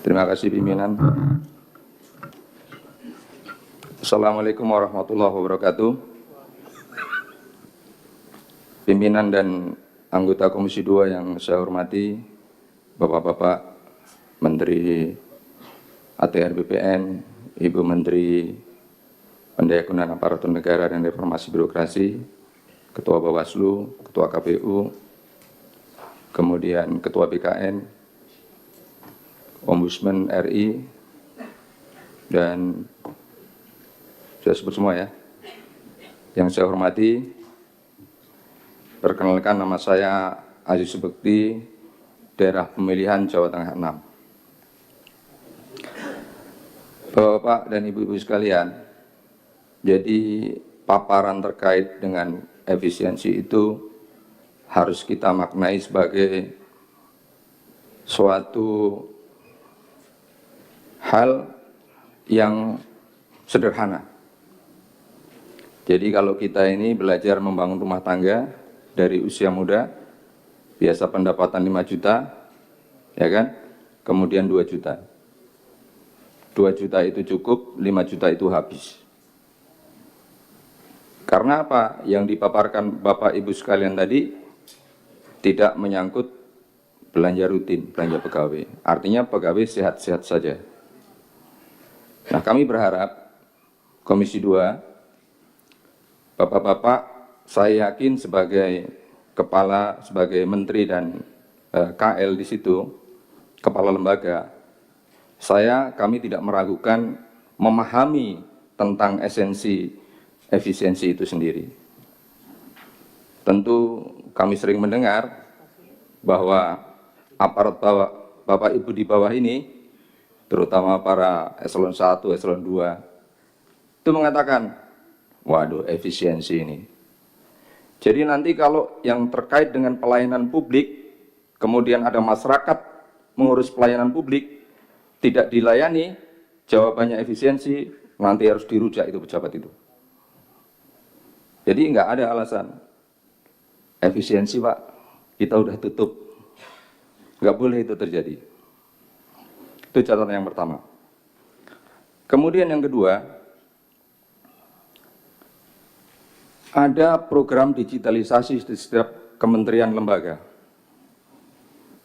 Terima kasih pimpinan. Assalamualaikum warahmatullahi wabarakatuh. Pimpinan dan anggota Komisi 2 yang saya hormati, Bapak-Bapak Menteri ATR BPN, Ibu Menteri Pendayagunaan Aparatur Negara dan Reformasi Birokrasi, Ketua Bawaslu, Ketua KPU, kemudian Ketua BKN, Ombudsman RI, dan sudah sebut semua ya. Yang saya hormati, perkenalkan nama saya Aziz Subekti, daerah pemilihan Jawa Tengah 6. Bapak dan Ibu-Ibu sekalian, jadi paparan terkait dengan efisiensi itu harus kita maknai sebagai suatu hal yang sederhana. Jadi kalau kita ini belajar membangun rumah tangga dari usia muda, biasa pendapatan 5 juta, ya kan? Kemudian 2 juta. 2 juta itu cukup, 5 juta itu habis. Karena apa? Yang dipaparkan Bapak Ibu sekalian tadi tidak menyangkut belanja rutin, belanja pegawai. Artinya pegawai sehat-sehat saja. Nah, kami berharap Komisi 2, Bapak-bapak, saya yakin sebagai kepala, sebagai menteri dan KL di situ, kepala lembaga, kami tidak meragukan memahami tentang esensi efisiensi itu sendiri. Tentu kami sering mendengar bahwa aparat Bapak Ibu di bawah ini, terutama para eselon 1, eselon 2, itu mengatakan, waduh, efisiensi ini. Jadi nanti kalau yang terkait dengan pelayanan publik, kemudian ada masyarakat mengurus pelayanan publik, tidak dilayani, jawabannya efisiensi, nanti harus dirujak itu pejabat itu. Jadi nggak ada alasan. Efisiensi Pak, kita udah tutup. Nggak boleh itu terjadi. Itu catatan yang pertama. Kemudian yang kedua, ada program digitalisasi di setiap kementerian lembaga.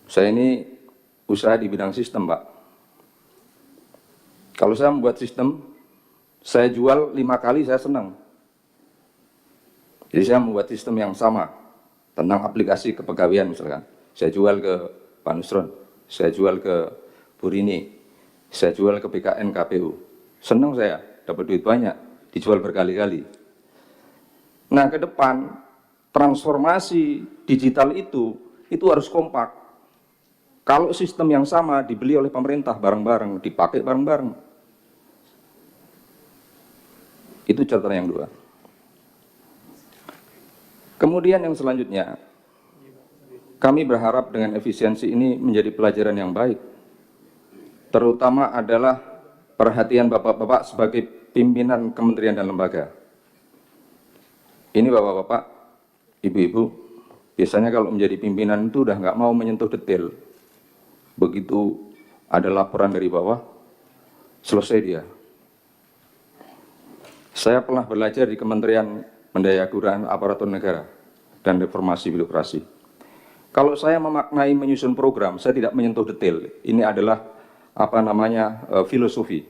Saya ini usaha di bidang sistem, Pak. Kalau saya membuat sistem, saya jual 5 kali, saya senang. Jadi saya membuat sistem yang sama tentang aplikasi kepegawaian misalkan. Saya jual ke Pak Nusron, saya jual ke Bu Rini, saya jual ke BKN KPU. Senang saya, dapat duit banyak, dijual berkali-kali. Nah, ke depan transformasi digital itu harus kompak. Kalau sistem yang sama dibeli oleh pemerintah bareng-bareng, dipakai bareng-bareng. Itu catatan yang kedua. Kemudian yang selanjutnya, kami berharap dengan efisiensi ini menjadi pelajaran yang baik. Terutama adalah perhatian Bapak-Bapak sebagai pimpinan kementerian dan lembaga. Ini Bapak-Bapak, Ibu-Ibu, biasanya kalau menjadi pimpinan itu udah nggak mau menyentuh detail. Begitu ada laporan dari bawah, selesai dia. Saya pernah belajar di Kementerian Pendayagunaan Aparatur Negara dan Reformasi Birokrasi. Kalau saya memaknai menyusun program, saya tidak menyentuh detail. Ini adalah filosofi.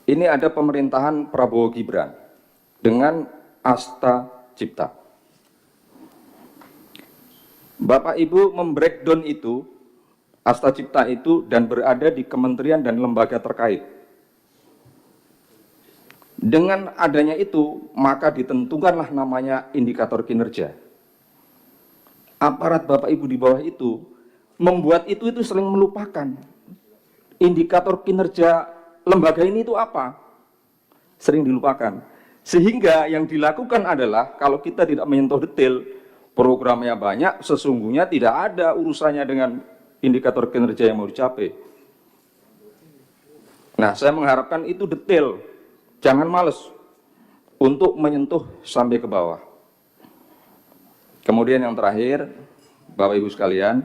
Ini ada pemerintahan Prabowo Gibran dengan Asta Cipta. Bapak Ibu membreakdown itu, Asta Cipta itu, dan berada di kementerian dan lembaga terkait. Dengan adanya itu, maka ditentukanlah namanya indikator kinerja. Aparat Bapak Ibu di bawah itu membuat itu sering melupakan. Indikator kinerja lembaga ini itu apa? Sering dilupakan. Sehingga yang dilakukan adalah kalau kita tidak menyentuh detail, programnya banyak, sesungguhnya tidak ada urusannya dengan indikator kinerja yang mau dicapai. Nah, saya mengharapkan itu detail. Jangan males untuk menyentuh sampai ke bawah. Kemudian yang terakhir, Bapak Ibu sekalian,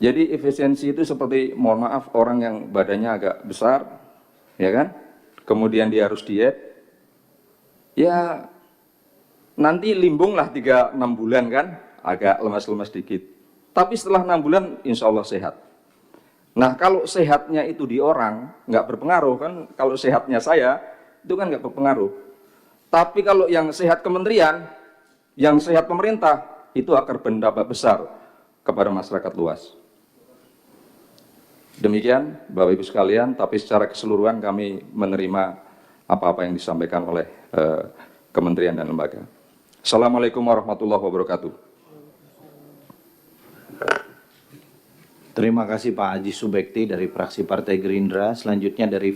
Jadi efisiensi itu seperti, mohon maaf, orang yang badannya agak besar, ya kan? Kemudian dia harus diet, ya nanti limbung lah 3-6 bulan kan, agak lemas-lemas dikit. Tapi setelah 6 bulan, insya Allah sehat. Nah, kalau sehatnya itu di orang, nggak berpengaruh kan? Kalau sehatnya saya, itu kan nggak berpengaruh. Tapi kalau yang sehat kementerian, yang sehat pemerintah, itu akan berdampak besar kepada masyarakat luas. Demikian Bapak Ibu sekalian, tapi secara keseluruhan kami menerima apa-apa yang disampaikan oleh kementerian dan lembaga. Assalamualaikum warahmatullahi wabarakatuh. Terima kasih Pak Haji Subekti dari fraksi Partai Gerindra. Selanjutnya dari